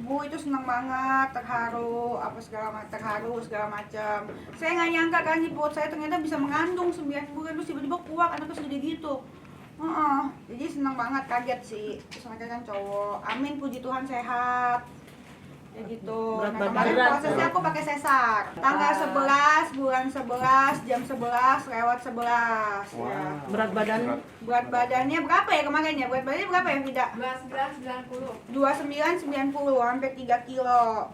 ibu itu senang banget, terharu, terharu segala macam. Saya nggak nyangka kan di perut saya ternyata bisa mengandung 9 bulan, terus tiba-tiba keluar anaknya segede gitu. Jadi senang banget, kaget sih. Terus anaknya kan cowok. Amin, puji Tuhan sehat. Ya gitu. Nah, kemarin prosesnya aku pakai sesar. Tanggal 11 bulan 11 jam 11 lewat 11 ya. Berat badannya berapa ya kemarin ya? Berat badannya berapa ya, Vida? 2990. 2990 hampir 3 kilo.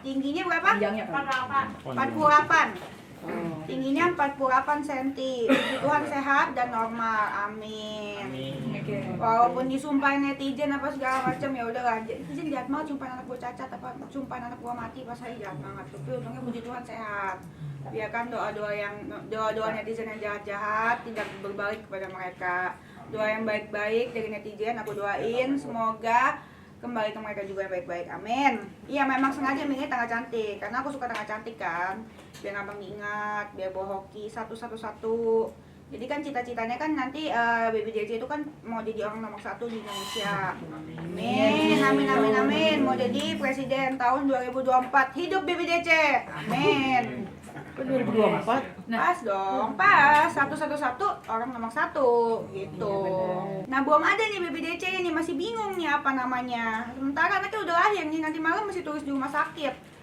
Tingginya berapa? 48. Tingginya 48 cm. Puji Tuhan sehat dan normal. Amin. Walaupun disumpahin netizen apa segala macam, ya udahlah. Netizen jahat banget, sumpahin anak gue cacat apa sumpahin anak gue mati, pas saya jahat banget. Tapi untungnya puji Tuhan sehat. Biarkan doa netizen yang jahat-jahat tidak berbalik kepada mereka. Doa yang baik-baik dari netizen aku doain, semoga kembali ke mereka juga yang baik-baik. Amin. Iya, memang sengaja milih tanggal cantik karena aku suka tanggal cantik kan, biar gampang diingat, biar bawa hoki satu. Jadi kan cita-citanya kan nanti Baby DC itu kan mau jadi orang nomor 1 di Indonesia. Amin. Mau jadi presiden tahun 2024. Hidup Baby DC. Amin. 2024? Pas dong, pas. 111 orang nomor 1 gitu. Nah, belum ada nih Baby DC ini, masih bingung nih apa namanya. Sementara anaknya udah lahir nih, nanti malam masih tulis di rumah sakit.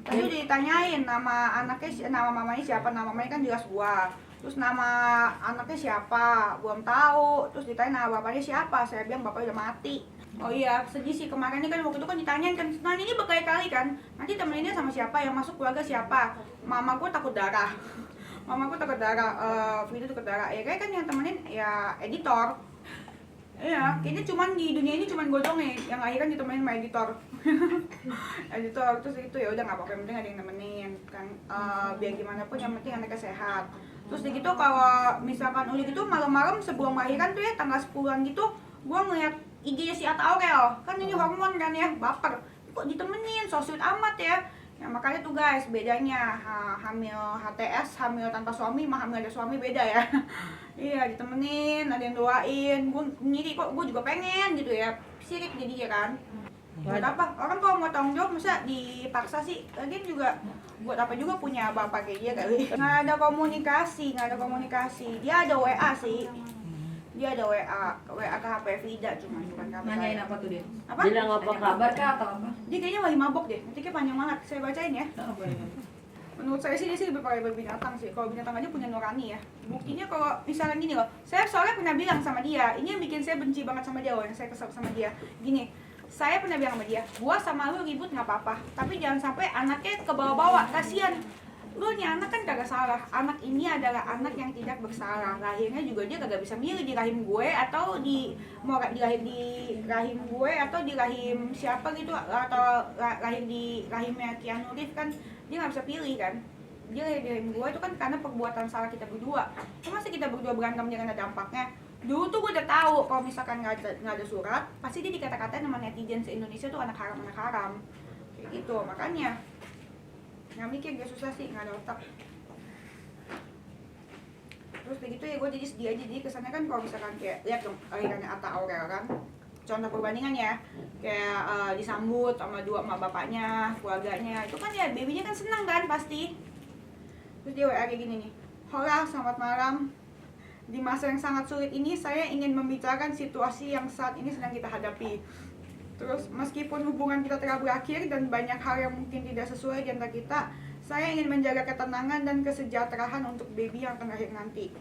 Tadi udah ditanyain nama anaknya, nama mamanya siapa, nama mamanya kan jelas gua. Terus nama anaknya siapa, belum tahu. Terus ditanya nama bapaknya siapa, saya bilang bapaknya udah mati. Oh iya, sedih sih kemarin kan waktu itu kan ditanyain kan, nah ini berkali-kali kan, nanti temeninnya sama siapa, yang masuk keluarga siapa. Mama gue takut darah, Vito takut darah. Ya kayak kan yang temenin ya editor. Iya, kayaknya cuman di dunia ini cuman gue dong nih yang akhirnya ditemenin sama editor. Editor terus itu ya udah nggak apa-apa, yang penting ada yang nemenin kan, biar gimana pun yang penting anaknya sehat. Terus gitu kalau misalkan udah gitu malam-malam sebelum lahiran tuh ya tanggal 10-an gitu, gue ngeliat IG-nya si Atta Aurel, kan ini hormon kan ya, baper. Kok ditemenin, so sweet amat ya. Ya makanya tuh guys, bedanya hamil HTS, hamil tanpa suami, mah hamil ada suami beda ya. Iya, ditemenin, ada yang doain. Gue ngiri kok, gue juga pengen gitu ya. Sirik jadi ya kan. Buat apa? Orang kalau mau tanggung jawab masa dipaksa sih? Lagian juga buat apa juga punya bapak kayak dia kali. Nggak ada komunikasi. Dia ada WA sih. Dia ada WA ke HP Vida, cuma bukan ke HP. Nanyain apa tuh dia? Apa? Bilang apa kabar kah atau apa? Dia kayaknya lagi mabok deh. Nanti panjang banget. Saya bacain ya. Menurut saya sih dia sih lebih pakai berbinatang sih. Kalau binatang aja punya nurani ya. Buktinya kalau misalnya gini loh. Saya soalnya pernah bilang sama dia. Ini yang bikin saya benci banget sama dia loh. Yang saya kesel sama dia. Gini. Saya pernah bilang sama dia, gua sama lu ribut nggak apa-apa, tapi jangan sampai anaknya ke bawah-bawah, kasihan. Lu nih anak kan kagak salah, anak ini adalah anak yang tidak bersalah. Lahirnya juga dia kagak bisa milih di rahim gue atau di lahir di rahim gue atau di rahim siapa gitu, atau lahir di rahimnya Keanu Reeves kan dia nggak bisa pilih kan. Dia lahir di rahim gue itu kan karena perbuatan salah kita berdua. Masa kita berdua berantem jangan ada dampaknya. Dulu tuh gue udah tahu kalau misalkan nggak ada surat, pasti dia dikata-katain sama netizen se-Indonesia tuh anak haram. Kayak gitu, makanya nggak mikir, gak susah sih, nggak ada otak. Terus kayak gitu ya gue jadi sedih aja. Jadi kesannya kan kalau misalkan kayak lihat dong alirannya Atta Aurel kan, contoh perbandingan ya, kayak disambut sama bapaknya, keluarganya, itu kan ya babynya kan senang kan pasti. Terus dia WA kayak gini nih, hola selamat malam. Di masa yang sangat sulit ini, saya ingin membicarakan situasi yang saat ini sedang kita hadapi. Terus, meskipun hubungan kita telah berakhir dan banyak hal yang mungkin tidak sesuai di antara kita, saya ingin menjaga ketenangan dan kesejahteraan untuk baby yang akan lahir nanti.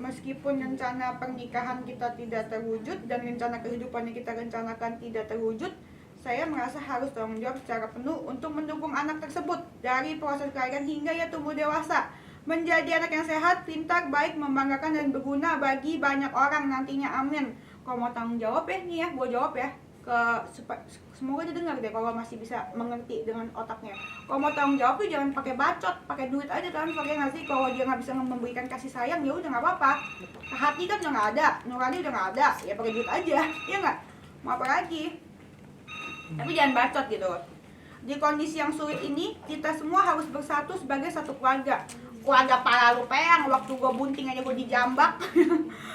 Meskipun rencana pernikahan kita tidak terwujud dan rencana kehidupan yang kita rencanakan tidak terwujud, saya merasa harus tanggung jawab secara penuh untuk mendukung anak tersebut dari proses kelahiran hingga ia tumbuh dewasa. Menjadi anak yang sehat, pintar, baik, membanggakan, dan berguna bagi banyak orang nantinya. Amin. Kalau mau tanggung jawab ya, nih ya, gue jawab ya. Semoga dia dengar deh kalau masih bisa mengerti dengan otaknya. Kalau mau tanggung jawab tuh jangan pakai bacot, pakai duit aja kan, pakai nggak sih? Kalau dia nggak bisa memberikan kasih sayang, ya udah nggak apa-apa. Hati kan udah nggak ada, nurani udah nggak ada, ya pakai duit aja, ya nggak? Mau apa lagi? Tapi jangan bacot gitu. Di kondisi yang sulit ini, kita semua harus bersatu sebagai satu keluarga. keluarga para lu peang, waktu gue bunting aja gue dijambak.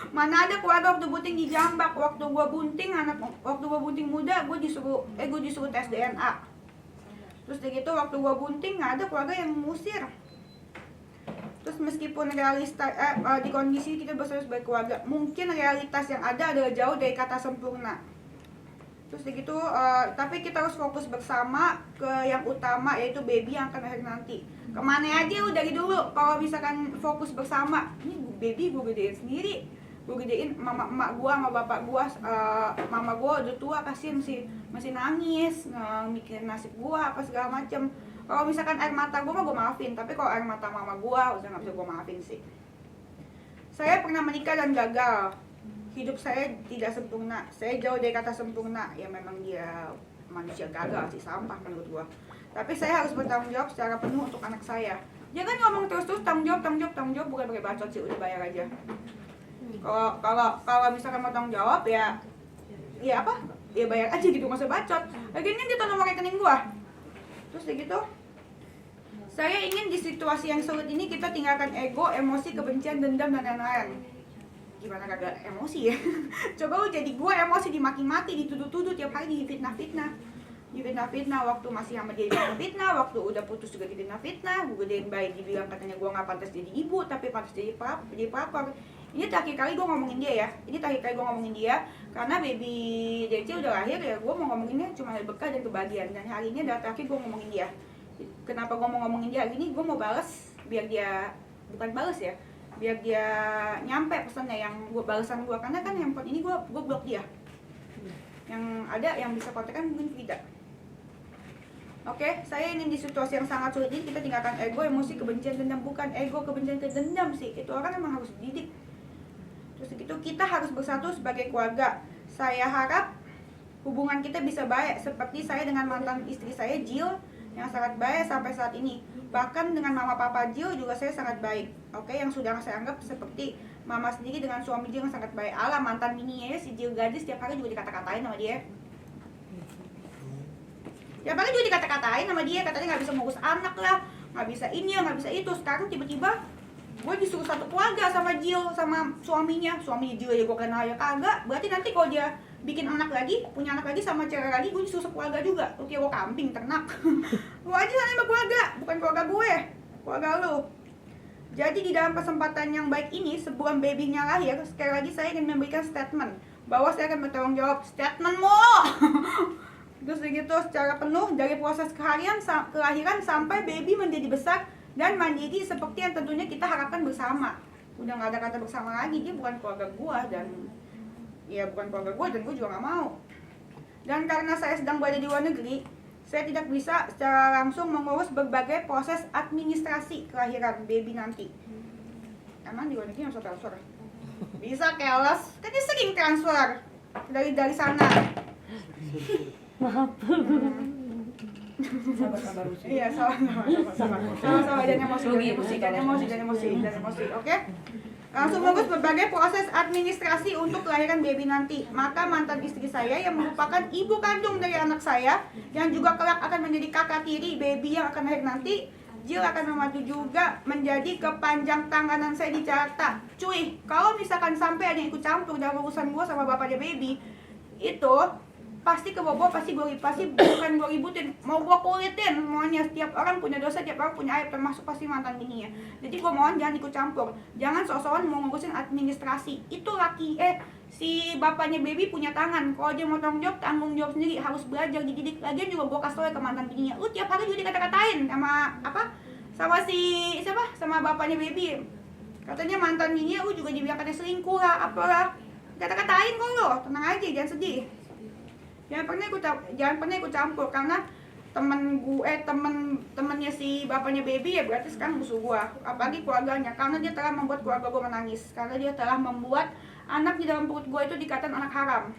Mana ada keluarga waktu bunting dijambak. Waktu gue bunting muda gue disuruh tes DNA. Terus udah gitu waktu gue bunting nggak ada keluarga yang ngusir. Terus meskipun di kondisi kita bersama sebagai keluarga, mungkin realitas yang ada adalah jauh dari kata sempurna. Terus begitu, tapi kita harus fokus bersama ke yang utama, yaitu baby yang akan lahir nanti. Kemana aja lu dari dulu, kalau misalkan fokus bersama, ini baby gue gedein sendiri. Gue gedein emak gue sama bapak gue, mama gue udah tua, kasihan masih nangis, mikirin nasib gue apa segala macem. Kalau misalkan air mata gue mah gue maafin, tapi kalau air mata mama gue udah gak bisa gue maafin sih. Saya pernah menikah dan gagal. Hidup saya tidak sempurna. Saya jauh dari kata sempurna. Ya memang dia manusia gagal sih, sampah menurut gue. Tapi saya harus bertanggung jawab secara penuh untuk anak saya. Jangan ngomong terus-terus tanggung jawab bukan pakai bacot sih, udah bayar aja. Kalau misalkan mau tanggung jawab ya apa? Ya bayar aja gitu, nggak usah bacot. Lagian kan dia tahu nomor rekening gue. Terus kayak gitu, saya ingin di situasi yang sulit ini kita tinggalkan ego, emosi, kebencian, dendam, dan lain-lain. Gimana kagak emosi ya? Coba lu jadi gue emosi, dimaki-maki, dituduh-tuduh, tiap hari difitnah-fitnah. Waktu masih sama dia difitnah, waktu udah putus juga difitnah. Gue gedein bayi, dibilang katanya gue gak pantas jadi ibu, tapi pantas jadi pelapor. Ini terakhir kali gue ngomongin dia ya. Karena baby Dece udah lahir ya, gue mau ngomonginnya cuma dari berkah dan kebahagiaan. Dan hari ini adalah terakhir gue ngomongin dia. Kenapa gue mau ngomongin dia hari ini? Gue mau bales, biar dia, bukan bales ya, biar dia nyampe pesannya yang gue balesan gue. Karena kan handphone ini gue blok dia. Yang ada yang bisa kontakkan mungkin tidak. Oke, saya ingin di situasi yang sangat sulit ini kita tinggalkan ego, emosi, kebencian, dendam. Bukan ego, kebencian, dendam sih. Itu orang emang harus dididik. Terus begitu kita harus bersatu sebagai keluarga. Saya harap hubungan kita bisa baik seperti saya dengan mantan istri saya Jill yang sangat baik sampai saat ini. Bahkan dengan mama papa Jill juga saya sangat baik. Oke, yang sudah saya anggap seperti mama sendiri dengan suami Jill yang sangat baik. Alah, mantan bininya ya si Jill gadis setiap hari juga dikata-katain sama dia. Ya paling juga dikata-katain sama dia, katanya nggak bisa ngurus anak lah, nggak bisa ini, nggak bisa itu. Sekarang tiba-tiba gue disuruh satu keluarga sama Jill, sama suaminya Jill ya gue kenal ya kagak. Berarti nanti kalau dia bikin anak lagi, punya anak lagi sama cewek lagi, gue disuruh keluarga juga. Oke, gue kambing, ternak. Gue aja sama keluarga, bukan keluarga gue, keluarga lu. Jadi di dalam kesempatan yang baik ini, sebelum babynya lahir, sekali lagi saya ingin memberikan statement bahwa saya akan bertanggung jawab. Statementmu. Terus begitu secara penuh dari proses kelahiran sampai baby menjadi besar dan menjadi seperti yang tentunya kita harapkan bersama. Udah nggak ada kata bersama lagi, dia bukan keluarga gua dan gue juga nggak mau. Dan karena saya sedang berada di luar negeri, saya tidak bisa secara langsung mengurus berbagai proses administrasi kelahiran baby nanti. Emang di luar negeri harus transfer? Bisa keles, kan dia sering transfer dari sana. Maaf. Sabar Uci. Iya, sabar jangan emosi. Oke? Langsung fokus berbagai proses administrasi untuk kelahiran baby nanti. Maka mantan istri saya yang merupakan ibu kandung dari anak saya, yang juga kelak akan menjadi kakak tiri baby yang akan lahir nanti, Jill akan membantu juga menjadi kepanjang tanganan saya di Jakarta. Cuy, kalau misalkan sampai ada yang ikut campur dalam urusan gue sama bapaknya baby, itu pasti kebobo, pasti bukan gue ributin, mau gue kulitin semuanya. Setiap orang punya dosa, setiap orang punya aib, termasuk pasti mantan bininya. Jadi gue mohon jangan ikut campur, jangan sok-sokan mau ngurusin administrasi. Itu si bapaknya baby punya tangan. Kalau dia mau tanggung jawab sendiri, harus belajar dididik. Lagian juga gue kasih tau ke mantan bininya, lu tiap hari juga dikata-katain sama bapaknya baby. Katanya mantan bininya lu juga dibilang katanya selingkuh lah, apalah. Kata-katain kok lo, tenang aja, jangan sedih. Jangan pernah ikut campur karena temennya si bapaknya baby ya berarti sekarang musuh gua, apalagi keluarganya, karena dia telah membuat keluarga gua menangis, karena dia telah membuat anak di dalam perut gua itu dikatakan anak haram.